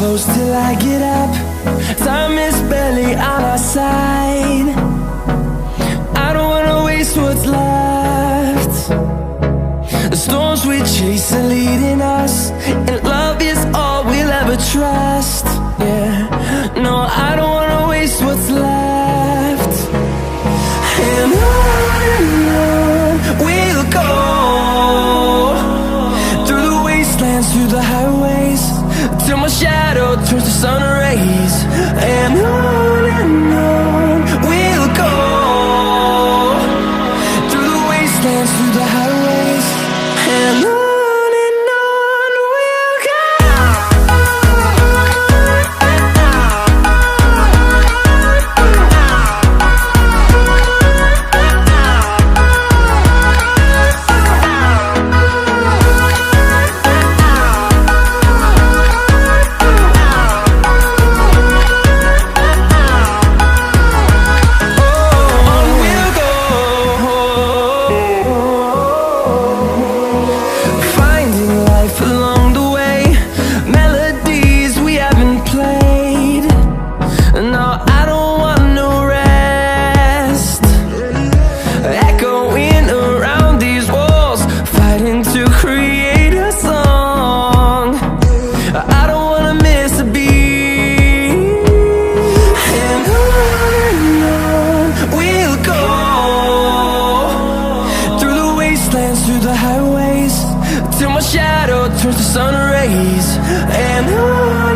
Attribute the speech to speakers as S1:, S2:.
S1: close till I get up. Time is barely on our side. I don't wanna waste what's left. The storms we chase are leading us, and love is all we'll ever trust. Yeah, no, I don't wanna waste what's left. And on we'll go, through the wastelands, through the highways, till my shadow turns to sun rays. And on we'll go, through the wastelands, through the highways, and on we'll go. Through the highways, till my shadow turns to sun rays. And on